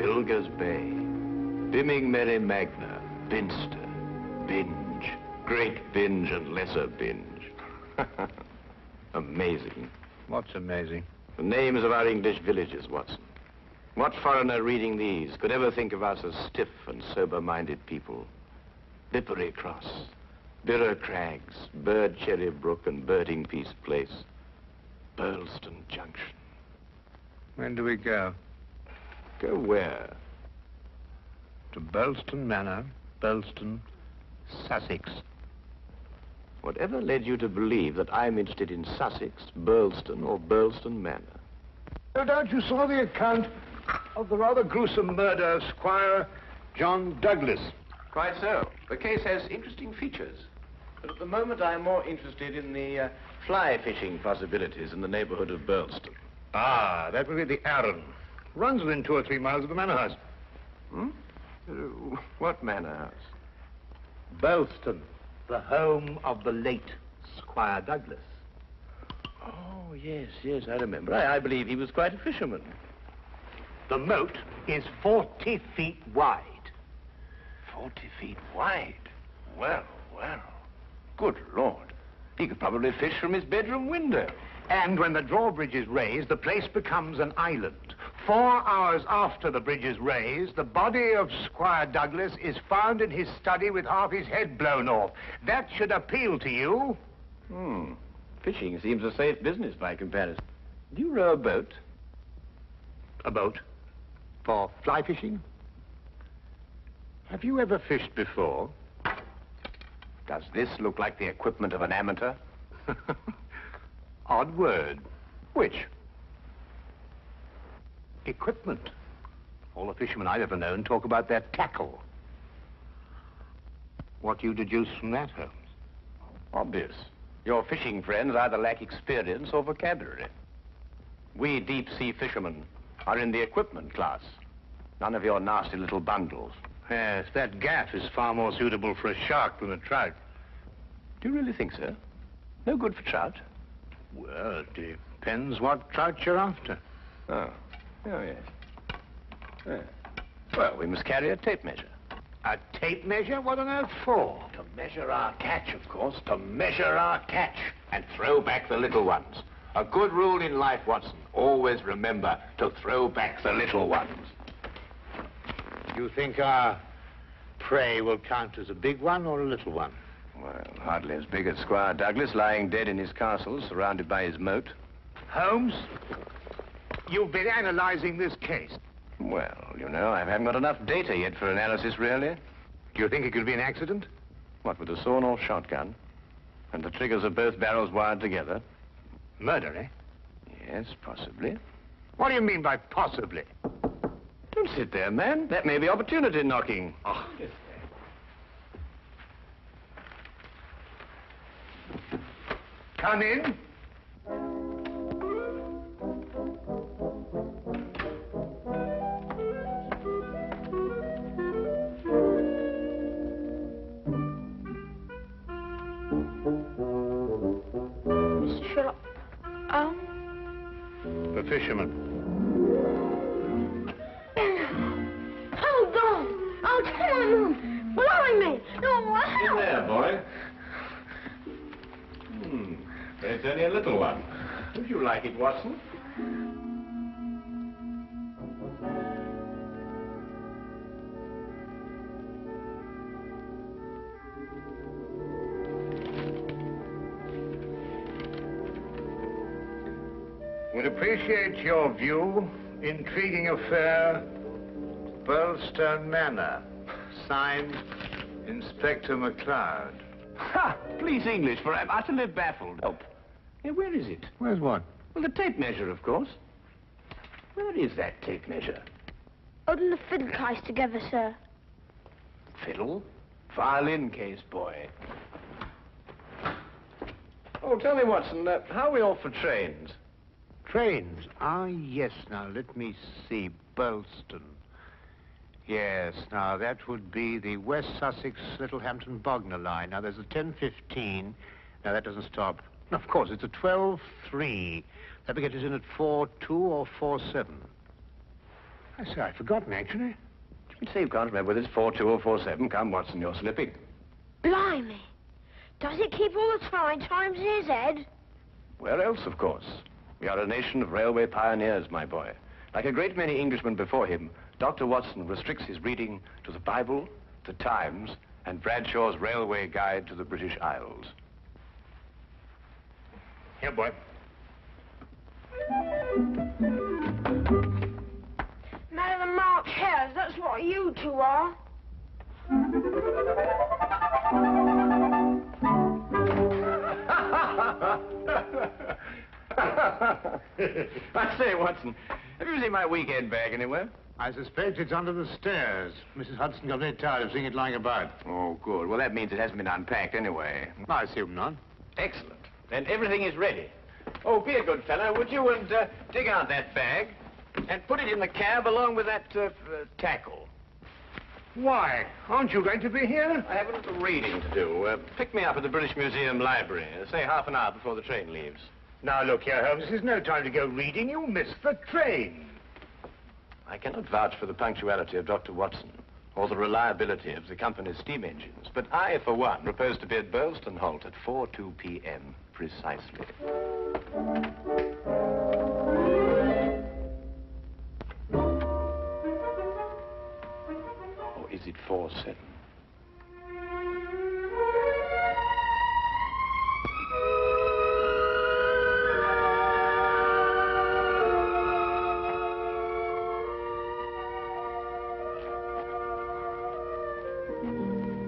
Bilger's Bay, Bimming Mary Magna, Binster, Binge, Great Binge and Lesser Binge. Amazing. What's amazing? The names of our English villages, Watson. What foreigner reading these could ever think of us as stiff and sober-minded people? Bippery Cross, Birrer Crags, Bird Cherry Brook and Birding Piece Place, Burlston Junction. When do we go? Go where? To Burlston Manor, Burlston, Sussex. Whatever led you to believe that I'm interested in Sussex, Burlston, or Burlston Manor? No doubt you saw the account of the rather gruesome murder of Squire John Douglas. Quite so. The case has interesting features. But at the moment, I'm more interested in the fly fishing possibilities in the neighborhood of Burlston. Ah, that would be the Arun. Runs within 2 or 3 miles of the manor house. Hmm? What manor house? Burlston, the home of the late Squire Douglas. Oh, yes, I remember. I believe he was quite a fisherman. The moat is 40 feet wide. 40 feet wide? Well. Good Lord. He could probably fish from his bedroom window. And when the drawbridge is raised, the place becomes an island. 4 hours after the bridge is raised, the body of Squire Douglas is found in his study with half his head blown off. That should appeal to you. Fishing seems a safe business by comparison. Do you row a boat? A boat? For fly fishing? Have you ever fished before? Does this look like the equipment of an amateur? Odd word. Which? Equipment. All the fishermen I've ever known talk about their tackle. What do you deduce from that, Holmes? Obvious. Your fishing friends either lack experience or vocabulary. We deep-sea fishermen are in the equipment class. None of your nasty little bundles. Yes, that gaff is far more suitable for a shark than a trout. Do you really think so? No good for trout? Well, it depends what trout you're after. Oh, yes. Well, we must carry a tape measure. A tape measure? What on earth for? To measure our catch, of course. To measure our catch and throw back the little ones. A good rule in life, Watson. Always remember to throw back the little ones. You think our prey will count as a big one or a little one? Well, hardly as big as Squire Douglas, lying dead in his castle, surrounded by his moat. Holmes, you've been analyzing this case. Well, you know, I haven't got enough data yet for analysis, really. Do you think it could be an accident? What, with a sawn-off shotgun? And the triggers of both barrels wired together? Murder, eh? Yes, possibly. What do you mean by possibly? Don't sit there, man. That may be opportunity knocking. Oh. Come in. Mr. Sherlock, The fisherman. Hold on! Oh, come on! Blowing me! No, wow! In there, boy. It's only a little one. Would you like it, Watson? Would appreciate your view. Intriguing affair, Burlston Manor. Signed, Inspector MacLeod. Ha! Please, English, for I'm utterly baffled. Help. Hey, where is it? Where's what? Well, the tape measure, of course. Where is that tape measure? Holding the fiddle case together, sir. Fiddle? Violin case, boy. Oh, tell me, Watson, how are we off for trains? Trains? Ah, yes. Now, let me see. Burlston. Yes, now, that would be the West Sussex Littlehampton Bognor line. Now, there's a 10:15. Now, that doesn't stop. Of course, it's a 12:3. That will get us in at 4:2 or 4:7. I say, I'd forgotten, actually. You say you can't remember whether it's 4-2 or 4-7. Come, Watson, you're slipping. Blimey. Does it keep all the times in his head? Where else, of course? We are a nation of railway pioneers, my boy. Like a great many Englishmen before him, Dr. Watson restricts his reading to the Bible, the Times, and Bradshaw's Railway Guide to the British Isles. Here, boy. Men of the March Hares, that's what you two are. I say, Watson, have you seen my weekend bag anywhere? I suspect it's under the stairs. Mrs. Hudson got very tired of seeing it lying about. Oh, good. Well, that means it hasn't been unpacked anyway. I assume not. Excellent. Then everything is ready. Oh, be a good fellow, would you, and dig out that bag and put it in the cab along with that tackle. Why? Aren't you going to be here? I have a little reading to do. Pick me up at the British Museum Library, say half an hour before the train leaves. Now, look here, Holmes, this is no time to go reading. You'll miss the train. I cannot vouch for the punctuality of Dr. Watson or the reliability of the company's steam engines, but I, for one, propose to be at Burleston Halt at 4:02 p.m. precisely. Or is it 4:07?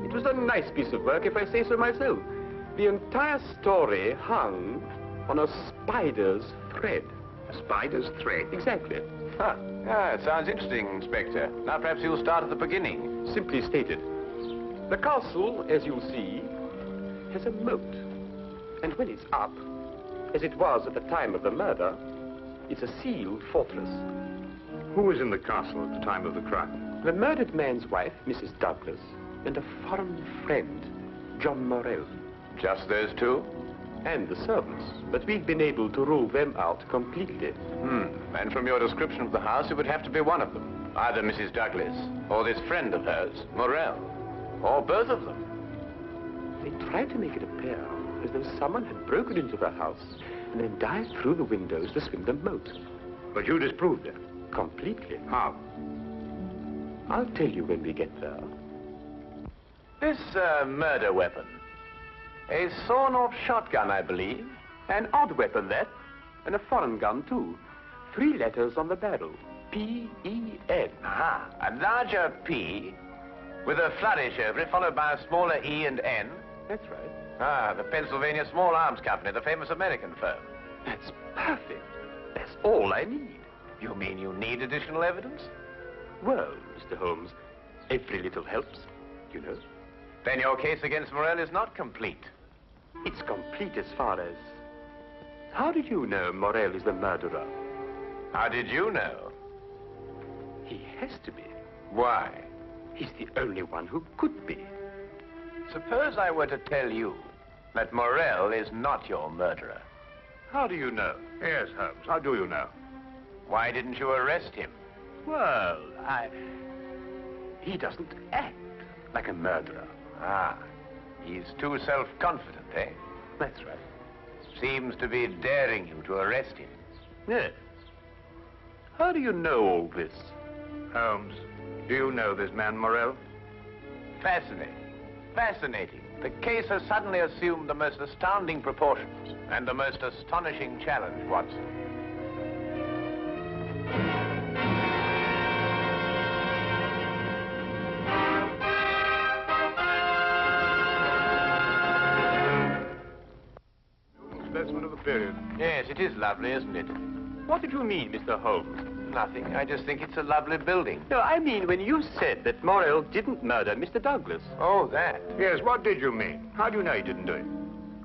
It was a nice piece of work, if I say so myself. The entire story hung on a spider's thread. A spider's thread? Exactly. Huh. Ah, it sounds interesting, Inspector. Now, perhaps you'll start at the beginning. Simply stated, the castle, as you see, has a moat. And when it's up, as it was at the time of the murder, it's a sealed fortress. Who was in the castle at the time of the crime? The murdered man's wife, Mrs. Douglas, and a foreign friend, John Morell. Just those two? And the servants. But we've been able to rule them out completely. And from your description of the house, it would have to be one of them. Either Mrs. Douglas, or this friend of hers, Morell, or both of them. They tried to make it appear as though someone had broken into the house and then dived through the windows to swim the moat. But you disproved it. Completely. How? I'll tell you when we get there. This murder weapon. A sawn-off shotgun, I believe. An odd weapon, that. And a foreign gun, too. 3 letters on the barrel. P-E-N. Ah, a larger P with a flourish over it, followed by a smaller E and N. That's right. Ah, the Pennsylvania Small Arms Company, the famous American firm. That's perfect. That's all I need. You mean you need additional evidence? Well, Mr. Holmes, every little helps, you know. Then your case against Morell is not complete. It's complete as far as... How did you know Morell is the murderer? How did you know? He has to be. Why? He's the only one who could be. Suppose I were to tell you that Morell is not your murderer. How do you know? Yes, Holmes, how do you know? Why didn't you arrest him? Well, he doesn't act like a murderer. Ah, he's too self-confident, eh? That's right. Seems to be daring you to arrest him. Yes. How do you know all this? Holmes, do you know this man Morell? Fascinating. Fascinating. The case has suddenly assumed the most astounding proportions and the most astonishing challenge, Watson. Specimen of the period. Yes, it is lovely, isn't it? What did you mean, Mr. Holmes? Nothing. I just think it's a lovely building. No, I mean when you said that Morell didn't murder Mr. Douglas. Oh, that. Yes, what did you mean? How do you know he didn't do it?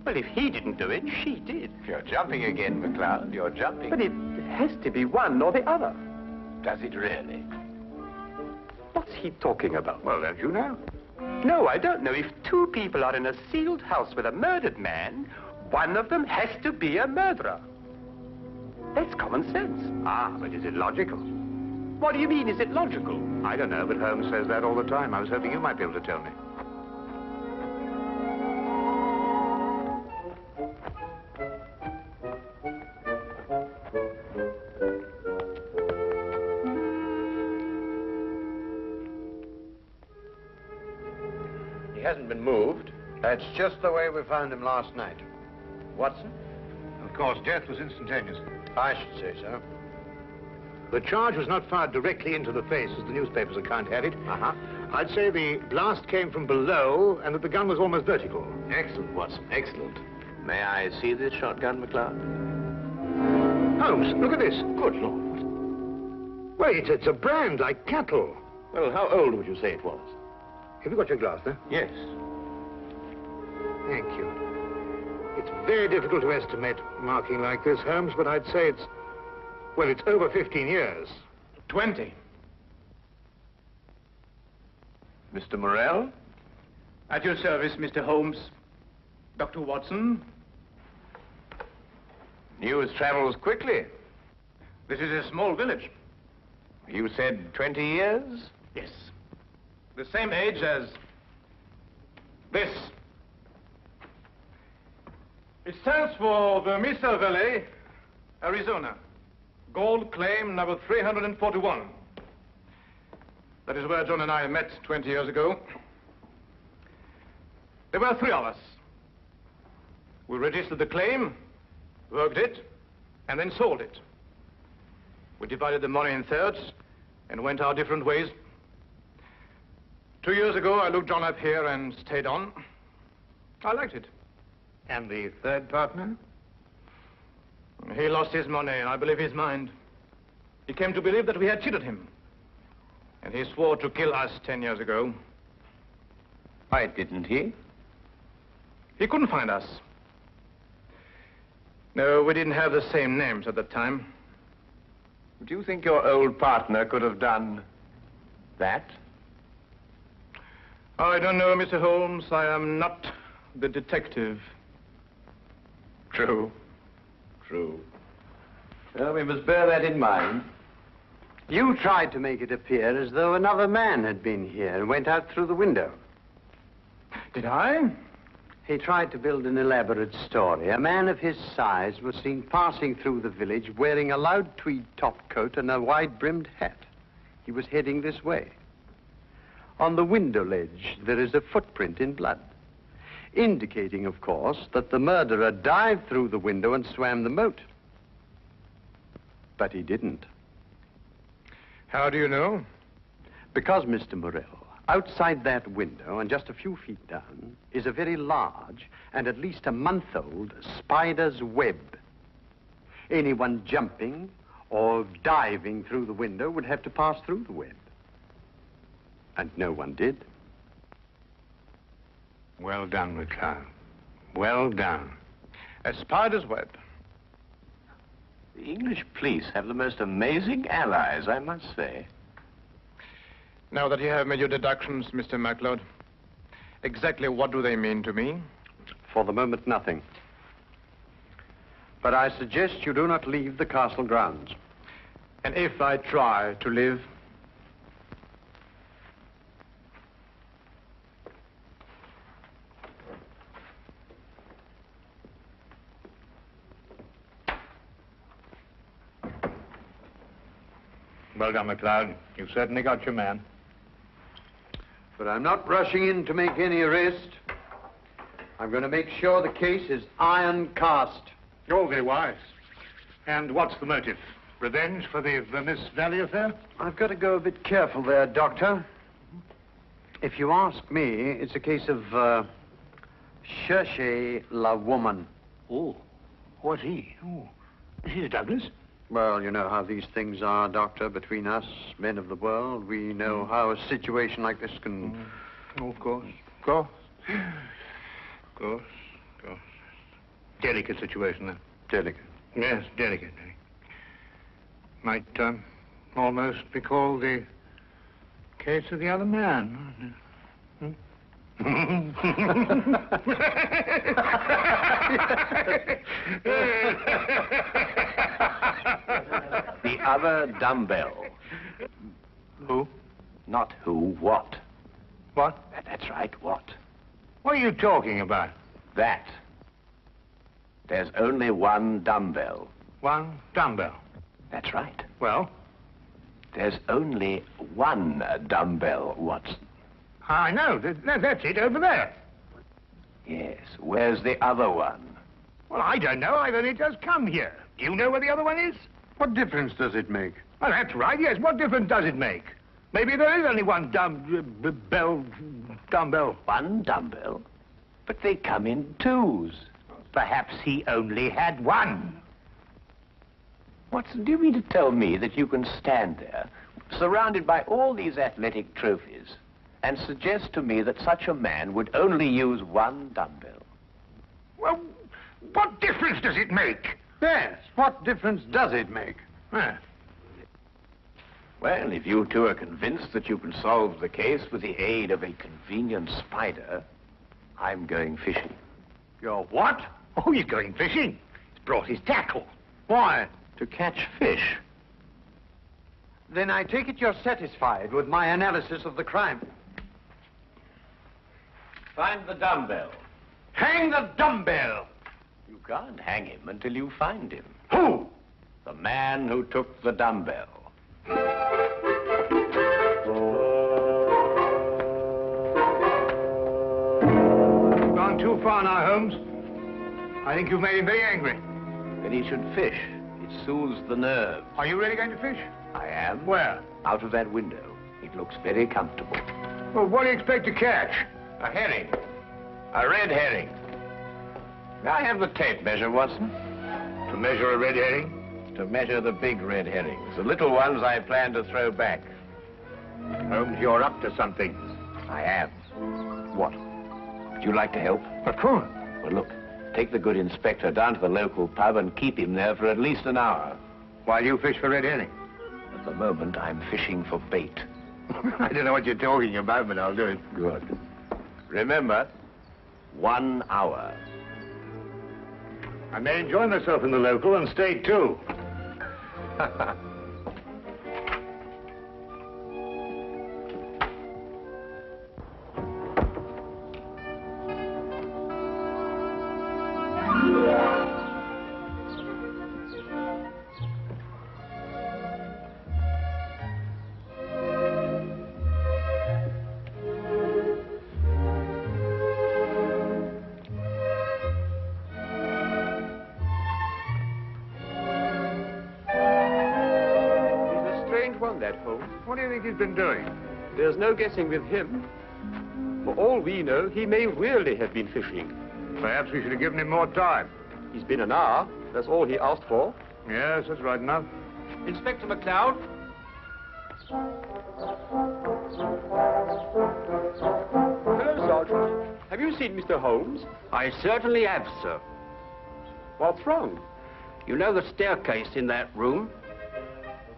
Well, if he didn't do it, she did. You're jumping again, McCloud. You're jumping. But it has to be one or the other. Does it really? What's he talking about? Well, don't you know? No, I don't know. If 2 people are in a sealed house with a murdered man, one of them has to be a murderer. That's common sense. Ah, but is it logical? What do you mean? Is it logical? I don't know, but Holmes says that all the time. I was hoping you might be able to tell me. He hasn't been moved. That's just the way we found him last night. Watson? Of course, death was instantaneous. I should say so. The charge was not fired directly into the face, as the newspaper's account had it. Uh-huh. I'd say the blast came from below and that the gun was almost vertical. Excellent, Watson, excellent. May I see this shotgun, McLeod? Holmes, look at this. Good Lord. Wait, it's a brand like cattle. Well, how old would you say it was? Have you got your glass there? Yes. Thank you. It's very difficult to estimate marking like this, Holmes, but I'd say it's over 15 years. 20. Mr. Morrell? At your service, Mr. Holmes. Dr. Watson. News travels quickly. This is a small village. You said 20 years? Yes. The same age as this. It stands for the Mesa Valley, Arizona. Gold claim number 341. That is where John and I met 20 years ago. There were 3 of us. We registered the claim, worked it, and then sold it. We divided the money in thirds and went our different ways. 2 years ago, I looked John up here and stayed on. I liked it. And the third partner? He lost his money, and I believe his mind. He came to believe that we had cheated him. And he swore to kill us 10 years ago. Why didn't he? He couldn't find us. No, we didn't have the same names at the time. Do you think your old partner could have done that? I don't know, Mr. Holmes. I am not the detective. True. True. Well, we must bear that in mind. You tried to make it appear as though another man had been here and went out through the window. Did I? He tried to build an elaborate story. A man of his size was seen passing through the village wearing a loud tweed topcoat and a wide-brimmed hat. He was heading this way. On the window ledge, there is a footprint in blood, indicating, of course, that the murderer dived through the window and swam the moat. But he didn't. How do you know? Because, Mr. Morrell, outside that window and just a few feet down is a very large and at least a month-old spider's web. Anyone jumping or diving through the window would have to pass through the web. And no one did. Well done, McLeod. Well done. A spider's web. The English police have the most amazing allies, I must say. Now that you have made your deductions, Mr. MacLeod, exactly what do they mean to me? For the moment, nothing. But I suggest you do not leave the castle grounds. And if I try to live? Well done, McLeod. You've certainly got your man. But I'm not rushing in to make any arrest. I'm going to make sure the case is iron cast. Oh, very wise. And what's the motive? Revenge for the Vermis Valley affair? I've got to go a bit careful there, Doctor. If you ask me, it's a case of, cherchez la woman. Oh, what's he? Oh, is he a Douglas? Well, you know how these things are, Doctor, between us, men of the world. We know how a situation like this can... Oh, of course. Of course. Of course. Of course. Delicate situation, then. Delicate. Yes, delicate. Might almost be called the case of the other man. The other dumbbell. Who? Not who, what. What? That's right, what. What are you talking about? That. There's only one dumbbell. One dumbbell. That's right. Well? There's only one dumbbell, Watson. I know. That's it over there. Yes. Where's the other one? Well, I don't know. I've only just come here. Do you know where the other one is? What difference does it make? Well, that's right, yes. What difference does it make? Maybe there is only one dumbbell. One dumbbell? But they come in twos. Perhaps he only had one. Watson, do you mean to tell me that you can stand there, surrounded by all these athletic trophies, and suggest to me that such a man would only use one dumbbell? Well, what difference does it make? Yes, what difference does it make? Huh. Well, if you two are convinced that you can solve the case with the aid of a convenient spider, I'm going fishing. You're what? Oh, he's going fishing. He's brought his tackle. Why? To catch fish. Then I take it you're satisfied with my analysis of the crime. Find the dumbbell. Hang the dumbbell! You can't hang him until you find him. Who? The man who took the dumbbell. You've gone too far now, Holmes. I think you've made him very angry. Then he should fish. It soothes the nerves. Are you really going to fish? I am. Where? Out of that window. It looks very comfortable. Well, what do you expect to catch? A herring. A red herring. May I have the tape measure, Watson? To measure a red herring? To measure the big red herrings. The little ones I plan to throw back. Holmes, you're up to something. I am. What? Would you like to help? Of course. Well, look. Take the good inspector down to the local pub and keep him there for at least an hour. While you fish for red herring? At the moment, I'm fishing for bait. I don't know what you're talking about, but I'll do it. Good. Remember, 1 hour. I may enjoy myself in the local and stay too. What do you think he's been doing? There's no guessing with him. For all we know, he may really have been fishing. Perhaps we should have given him more time. He's been an hour. That's all he asked for. Yes, that's right enough. Inspector McLeod. Hello, Sergeant. Have you seen Mr. Holmes? I certainly have, sir. What's wrong? You know the staircase in that room?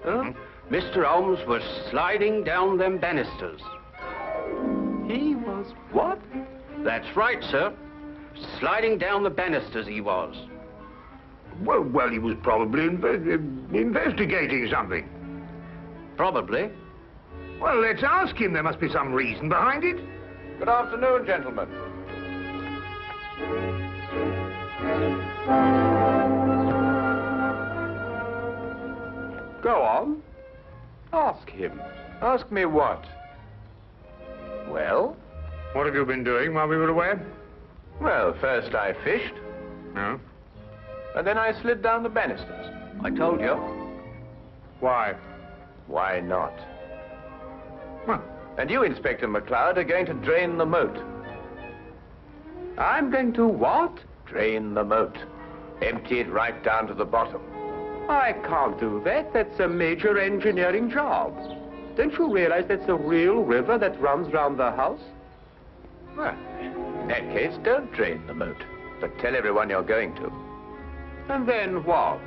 Huh? Mr. Holmes was sliding down them banisters. He was what? That's right, sir. Sliding down the banisters he was. Well, he was probably investigating something. Probably. Well, let's ask him. There must be some reason behind it. Good afternoon, gentlemen. Go on. Ask him. Ask me what? Well? What have you been doing while we were away? Well, first I fished. No? And then I slid down the banisters. I told you. Why? Why not? Well, And you, Inspector McLeod, are going to drain the moat. I'm going to what? Drain the moat. Empty it right down to the bottom. I can't do that. That's a major engineering job. Don't you realize that's a real river that runs round the house? Well, in that case, don't drain the moat, but tell everyone you're going to. And then what?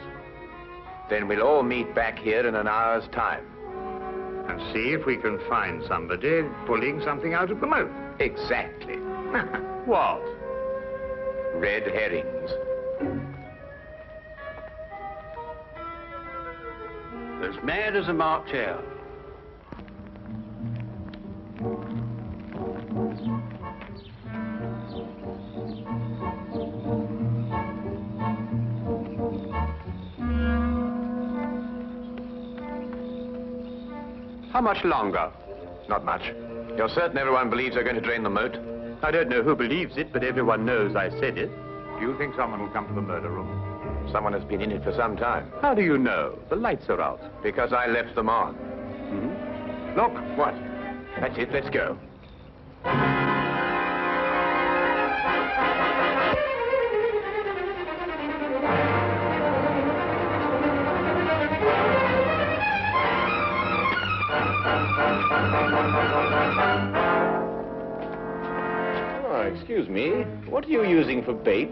Then we'll all meet back here in an hour's time. and see if we can find somebody pulling something out of the moat. Exactly. What? Red herrings. As mad as a March hare. How much longer? Not much. You're certain everyone believes they're going to drain the moat? I don't know who believes it, but everyone knows I said it. Do you think someone will come to the murder room? Someone has been in it for some time. How do you know? The lights are out. Because I left them on. Look. What? That's it. Let's go. Oh, excuse me. What are you using for bait?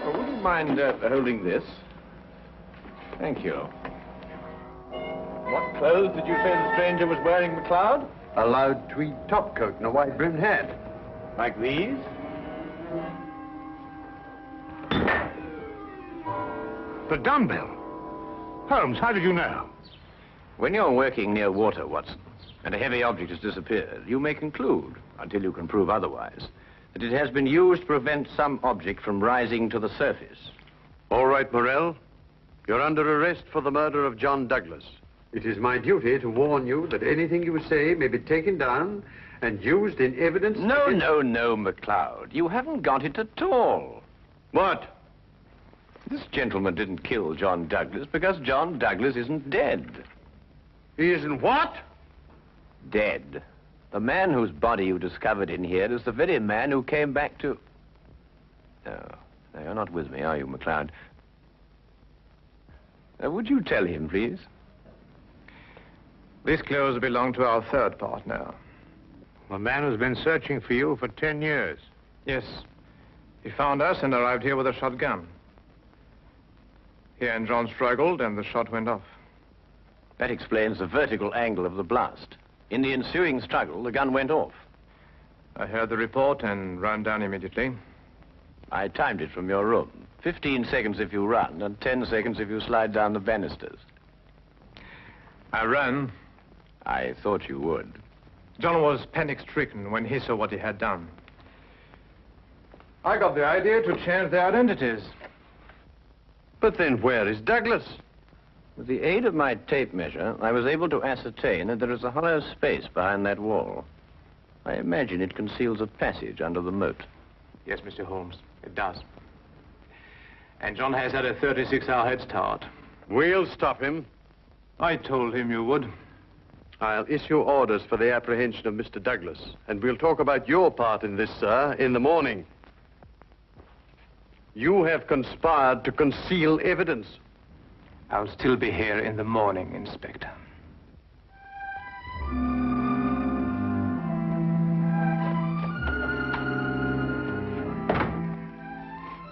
Oh, would you mind holding this? Thank you. What clothes did you say the stranger was wearing, McLeod? A loud tweed topcoat and a wide-brimmed hat. Like these? The dumbbell. Holmes, how did you know? When you're working near water, Watson, and a heavy object has disappeared, you may conclude, until you can prove otherwise, that it has been used to prevent some object from rising to the surface. All right, Morell. You're under arrest for the murder of John Douglas. It is my duty to warn you that anything you say may be taken down and used in evidence... No, McLeod. You haven't got it at all. What? This gentleman didn't kill John Douglas because John Douglas isn't dead. He isn't what? Dead. The man whose body you discovered in here is the very man who came back to... No, you're not with me, are you, McLeod? Would you tell him, please? These clothes belong to our third partner. The man who's been searching for you for 10 years. Yes. He found us and arrived here with a shotgun. He and John struggled, and the shot went off. That explains the vertical angle of the blast. In the ensuing struggle, the gun went off. I heard the report and ran down immediately. I timed it from your room. 15 seconds if you run, and 10 seconds if you slide down the banisters. I ran. I thought you would. John was panic-stricken when he saw what he had done. I got the idea to change their identities. But then where is Douglas? With the aid of my tape measure, I was able to ascertain that there is a hollow space behind that wall. I imagine it conceals a passage under the moat. Yes, Mr. Holmes, it does. And John has had a 36-hour head start. We'll stop him. I told him you would. I'll issue orders for the apprehension of Mr. Douglas, and we'll talk about your part in this, sir, in the morning. You have conspired to conceal evidence. I'll still be here in the morning, Inspector.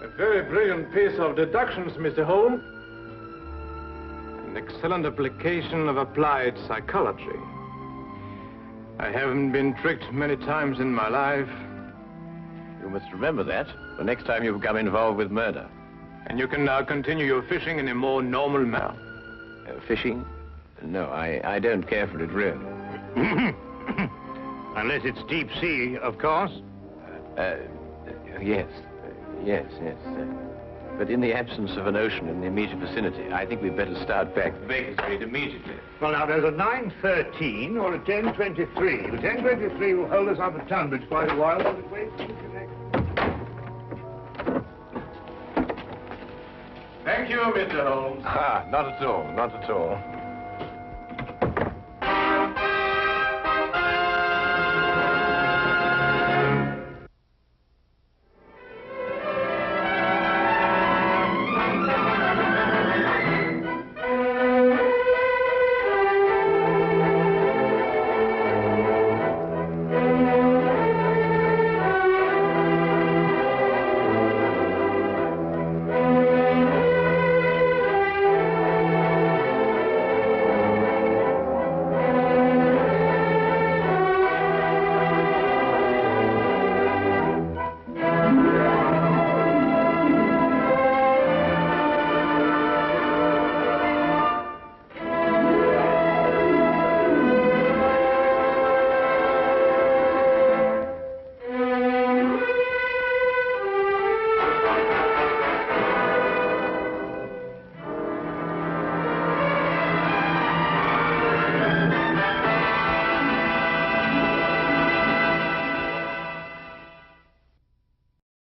A very brilliant piece of deductions, Mr. Holmes. An excellent application of applied psychology. I haven't been tricked many times in my life. You must remember that the next time you become involved with murder. And you can now continue your fishing in a more normal manner. Fishing? No, I don't care for it, really. Unless it's deep sea, of course. Yes. But in the absence of an ocean in the immediate vicinity, I think we'd better start back to Baker Street immediately. Well, now, there's a 9:13 or a 10:23. The 10:23 will hold us up at Tunbridge quite a while, but it waits to connect. Thank you, Mr. Holmes. Ah, not at all.